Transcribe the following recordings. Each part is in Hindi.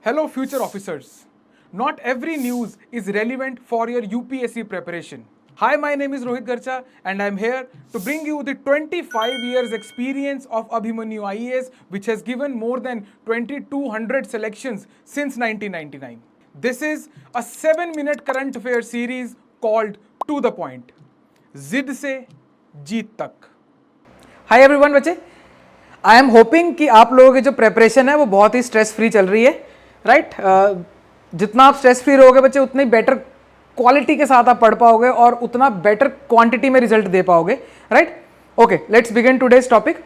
Hello, future officers. Not every news is relevant for your UPSC preparation. Hi, my name is Rohit Garcha, and I'm here to bring you the 25 years experience of Abhimanyu IAS, which has given more than 2200 selections since 1999. This is a 7-minute current affair series called To the Point. जिद से जीत तक. हाय एवरीवन बच्चे, आई एम होपिंग कि आप लोगों की जो प्रेपरेशन है वो बहुत ही स्ट्रेस फ्री चल रही है, राइट? जितना आप स्ट्रेस फ्री रहोगे बच्चे, उतनी बेटर क्वालिटी के साथ आप पढ़ पाओगे और उतना बेटर क्वांटिटी में रिजल्ट दे पाओगे, right? Okay, let's begin today's topic.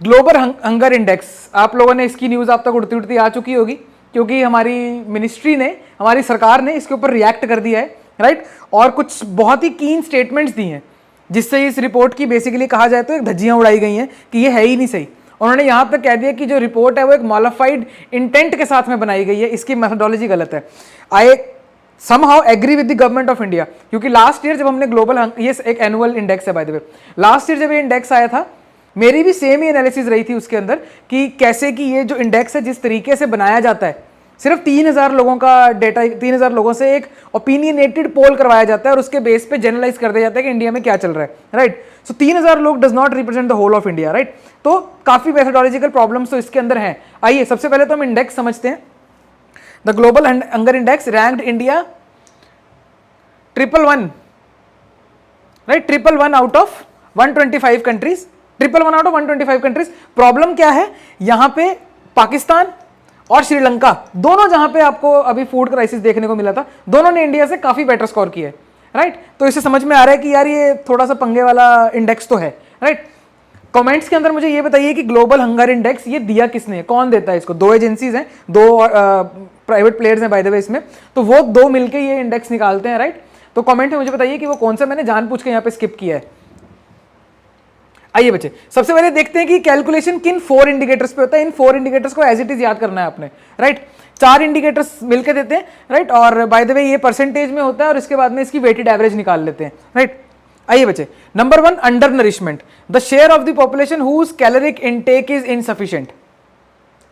Global hunger index, आप लोगों ने इसकी न्यूज़ आप तक उड़ती उड़ती आ चुकी होगी, क्योंकि हमारी मिनिस्ट्री ने, हमारी सरकार ने इसके ऊपर रिएक्ट कर दिया है, राइट? और कुछ बहुत ही कीन स्टेटमेंट्स दी हैं, जिससे इस रिपोर्ट की बेसिकली कहा जाए तो एक धज्जियां उड़ाई गई हैं कि ये है ही नहीं सही. उन्होंने यहाँ तक कह दिया कि जो रिपोर्ट है वो एक मॉडिफाइड इंटेंट के साथ में बनाई गई है, इसकी मेथोडोलॉजी गलत है. I somehow agree with the government of India, क्योंकि लास्ट ईयर जब हमने ग्लोबल, ये एक एनुअल इंडेक्स है by the way, last year जब ये इंडेक्स आया था, मेरी भी सेम ही एनालिसिस रही थी उसके अंदर कि कैसे कि ये जो इंडेक्स है जिस तरीके से बनाया जाता है, सिर्फ 3000 लोगों का डेटा, 3000 लोगों से एक ओपिनियनेटेड पोल करवाया जाता है और उसके बेस पे जनरलाइज कर दिया जाता है कि इंडिया में क्या चल रहा है, राइट? सो 3000 लोग does not represent the whole of India, right? तो काफी मेथोडोलॉजिकल प्रॉब्लम्स तो इसके अंदर हैं. आइए सबसे पहले तो हम इंडेक्स समझते हैं. The global hunger index ranked India 111, right? 111 out of 125 countries, 111 out of 125 countries. Problem क्या है यहाँ पे? पाकिस्तान और श्रीलंका दोनों, जहां पे आपको अभी फूड क्राइसिस देखने को मिला था, दोनों ने इंडिया से काफी बेटर स्कोर किया है, राइट? तो इससे समझ में आ रहा है कि यार ये थोड़ा सा पंगे वाला इंडेक्स तो है, राइट? कमेंट्स के अंदर मुझे ये बताइए कि ग्लोबल हंगर इंडेक्स ये दिया किसने, कौन देता है इसको? दो एजेंसीज हैं, दो प्राइवेट प्लेयर्स हैं बाय द वे इसमें, तो वो दो मिलके ये इंडेक्स निकालते हैं, राइट? तो कमेंट में मुझे बताइए कि वो कौन सा, मैंने जानबूझ के यहाँ पे स्किप किया है. आइए बच्चे, सबसे पहले देखते हैं कि कैलकुलेशन किन 4 इंडिकेटर्स पे होता है. इन 4 इंडिकेटर्स को एज इट इज याद करना है आपने, राइट? 4 इंडिकेटर्स मिलकर देते हैं, राइट? और बाय द वे ये परसेंटेज में होता है और इसके बाद में इसकी वेटेड एवरेज निकाल लेते हैं, राइट? आइए बच्चे, number 1 under nourishment, the share of the population whose caloric intake is insufficient,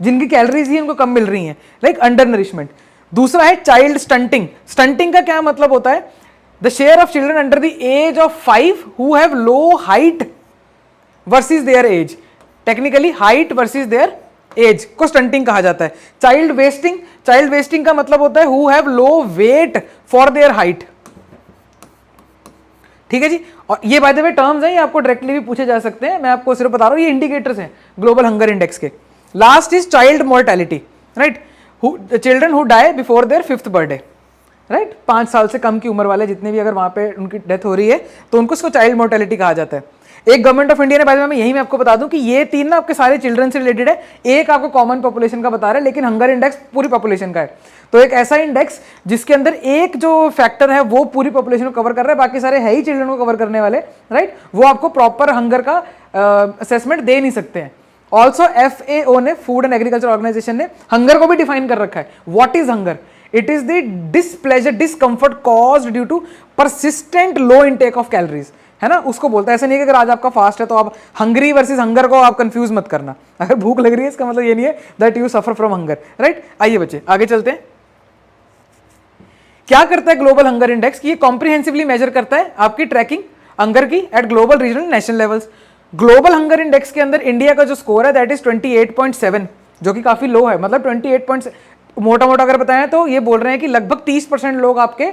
जिनकी कैलोरीज ही उनको कम मिल रही हैं, लाइक अंडर नरिशमेंट. दूसरा है चाइल्ड स्टंटिंग. स्टंटिंग का क्या मतलब होता है? The share of children under the age of 5 who have low height versus their age, technically height versus their age को स्टंटिंग कहा जाता है. चाइल्ड वेस्टिंग, चाइल्ड वेस्टिंग का मतलब होता है who have low weight for their height. ठीक है जी. और ये बाय द वे टर्म्स हैं, ये आपको डायरेक्टली भी पूछे जा सकते हैं, मैं आपको सिर्फ बता रहा हूं, ये इंडिकेटर्स हैं ग्लोबल हंगर इंडेक्स के. Last is child mortality, right? Children who die before their 5th birthday, right? 5 साल से कम की उम्र वाले जितने भी अगर वहां पे उनकी डेथ हो रही है तो उनको उसको चाइल्ड मोर्टेलिटी कहा जाता है. एक गवर्नमेंट ऑफ इंडिया ने बारे में, यही मैं आपको बता दूं कि ये 3 ना आपके सारे चिल्ड्रन से रिलेटेड है, एक आपको कॉमन पॉपुलेशन का बता रहा है, लेकिन हंगर इंडेक्स पूरी पॉपुलेशन का है. तो एक ऐसा इंडेक्स जिसके अंदर एक जो फैक्टर है वो पूरी पॉपुलेशन को कवर कर रहा है, बाकी सारे है ही चिल्ड्रन को कवर करने वाले, राइट? वो आपको प्रॉपर हंगर का असेसमेंट दे नहीं सकते हैं. ऑल्सो FAO ने, फूड एंड एग्रीकल्चर ऑर्गेनाइजेशन ने हंगर को भी डिफाइन कर रखा है. What is hunger? It is the displeasure, discomfort caused due to persistent low intake of calories, है ना? उसको बोलता है. ऐसा नहीं है कि अगर आज आपका फास्ट है तो आप हंगरी वर्सेस हंगर को आप कंफ्यूज मत करना. अगर भूख लग रही है इसका मतलब ये नहीं है that you suffer from hunger, right? आइए बच्चे आगे चलते हैं. क्या करता है ग्लोबल हंगर इंडेक्स? ये कॉम्प्रिहेंसिवली मेजर करता है आपकी ट्रैकिंग हंगर की eight global, regional, national levels. Global hunger index के अंदर इंडिया का जो स्कोर है दैट इज 28.7, जो कि काफी लो है. मतलब 28. मोटा मोटा अगर बताएं तो ये बोल रहे हैं कि लगभग 30% लोग आपके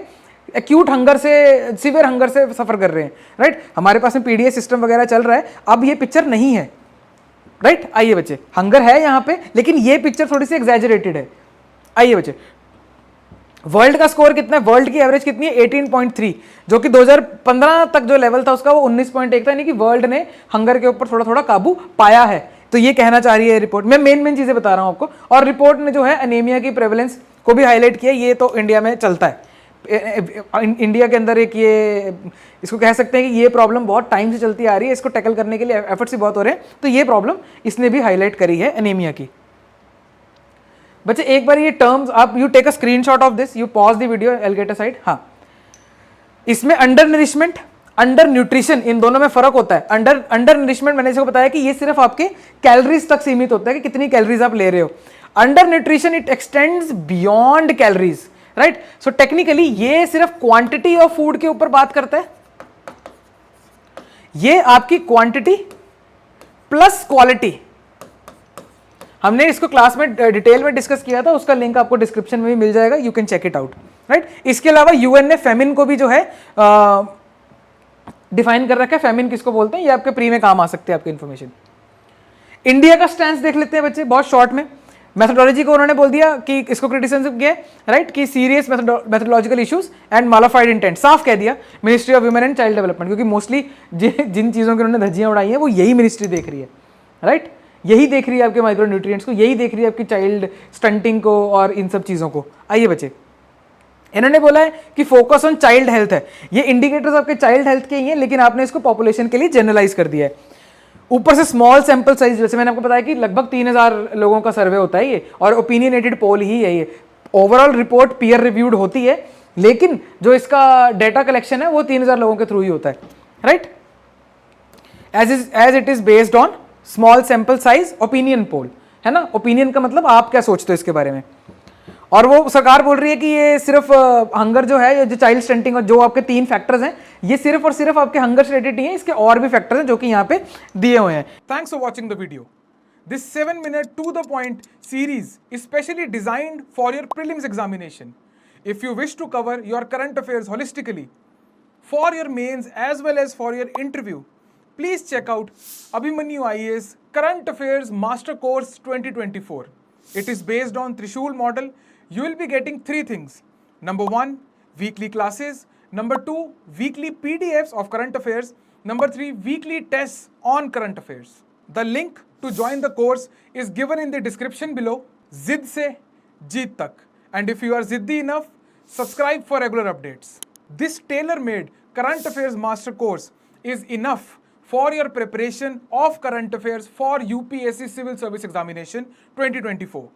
एक्यूट हंगर से, सीवियर हंगर से सफर कर रहे हैं, राइट? हमारे पास में PDA सिस्टम वगैरह चल रहा है, अब ये पिक्चर नहीं है, राइट? आइए बच्चे, हंगर है यहाँ पे, लेकिन ये पिक्चर थोड़ी सी एग्जैजरेटेड है. आइए बच्चे, वर्ल्ड का स्कोर कितना है? वर्ल्ड की एवरेज कितनी है? 18.3, जो कि 2015 तक जो लेवल था उसका वो 19.1 था, यानी कि वर्ल्ड ने हंगर के ऊपर थोड़ा थोड़ा काबू पाया है. तो ये कहना चाह रही है रिपोर्ट. मैं मेन चीजें बता रहा हूं आपको, और रिपोर्ट ने जो है एनीमिया की प्रेवलेंस को भी हाईलाइट किया. ये तो इंडिया में चलता है, इंडिया के अंदर एक ये, इसको कह सकते हैं कि ये प्रॉब्लम बहुत टाइम से चलती आ रही है, इसको टैकल करने के लिए एफर्ट्स भी बहुत हो रहे हैं. तो ये प्रॉब्लम इसने भी हाईलाइट करी है एनीमिया की. बच्चे एक बार ये टर्म्स आप, you take a screenshot of this, you pause the video, I will get a side. हाँ, इसमें अंडर नरिशमेंट, अंडर न्यूट्रिशन, इन दोनों में फर्क होता है. अंडर नरिशमेंट मैंने इसको बताया कि ये सिर्फ आपके कैलोरीज तक सीमित होता है कि कितनी कैलोरीज आप ले रहे हो. Under nutrition it extends beyond calories, right? So technically ये सिर्फ क्वांटिटी ऑफ फूड के ऊपर बात करता है, ये आपकी क्वांटिटी प्लस क्वालिटी। हमने इसको क्लास में डिटेल में डिस्कस किया था, उसका लिंक आपको डिस्क्रिप्शन में भी मिल जाएगा, you can check it out, right? इसके अलावा यूएन ने फेमिन को भी जो है डिफाइन कर रखा है। फेमिन किसको बोलते हैं, ये आपके प्री में काम आ सकते हैं, आपके इन्फॉर्मेशन। इंडिया का स्टैंड देख लेते हैं बच्चे, बहुत शॉर्ट में। मेथोडोलॉजी को उन्होंने बोल दिया कि इसको क्रिटिसिज्म किया, राइट, कि serious methodological issues and mala fide intent, साफ कह दिया ministry of women and child development, क्योंकि मोस्टली जिन चीज़ों की उन्होंने धज्जियां उड़ाई हैं वो यही मिनिस्ट्री देख रही है, राइट? यही देख रही है आपके माइक्रो न्यूट्रिएंट्स को, यही देख रही है आपकी चाइल्ड स्टंटिंग को और इन सब चीज़ों को। आइए बच्चे, इन्होंने बोला है कि फोकस ऑन चाइल्ड हेल्थ है। ये इंडिकेटर्स आपके चाइल्ड हेल्थ के ही हैं, लेकिन आपने इसको पॉपुलेशन के लिए जनरलाइज कर दिया है। ऊपर से स्मॉल सैंपल साइज, जैसे मैंने आपको बताया कि लगभग 3000 लोगों का सर्वे होता है ये, और ओपिनियनेटेड पोल ही है ये। ओवरऑल रिपोर्ट पीयर रिव्यूड होती है, लेकिन जो इसका डेटा कलेक्शन है वो 3000 लोगों के थ्रू ही होता है, right? As it is based on small sample size opinion poll, है ना? ओपिनियन का मतलब आप क्या सोचते हो इसके बारे में। और वो सरकार बोल रही है कि ये सिर्फ हंगर जो है, ये जो चाइल्ड स्टंटिंग और जो आपके 3 फैक्टर्स हैं, ये सिर्फ और सिर्फ आपके हंगर से रिलेटेड नहीं है, इसके और भी फैक्टर्स हैं जो कि यहाँ पे दिए हुए हैं। Thanks for watching the video. This 7-minute to the point series is specially designed for your prelims examination. If you wish to cover your current affairs holistically for your mains as well as for your interview, please check out Abhimanyu IAS Current Affairs Master Course 2024. It is based on Trishul model. You will be getting 3 things. Number 1, weekly classes. Number 2, weekly PDFs of current affairs. Number 3, weekly tests on current affairs. The link to join the course is given in the description below. Zid se jeet tak. And if you are ziddi enough, subscribe for regular updates. This tailor-made current affairs master course is enough for your preparation of current affairs for UPSC Civil Service Examination 2024.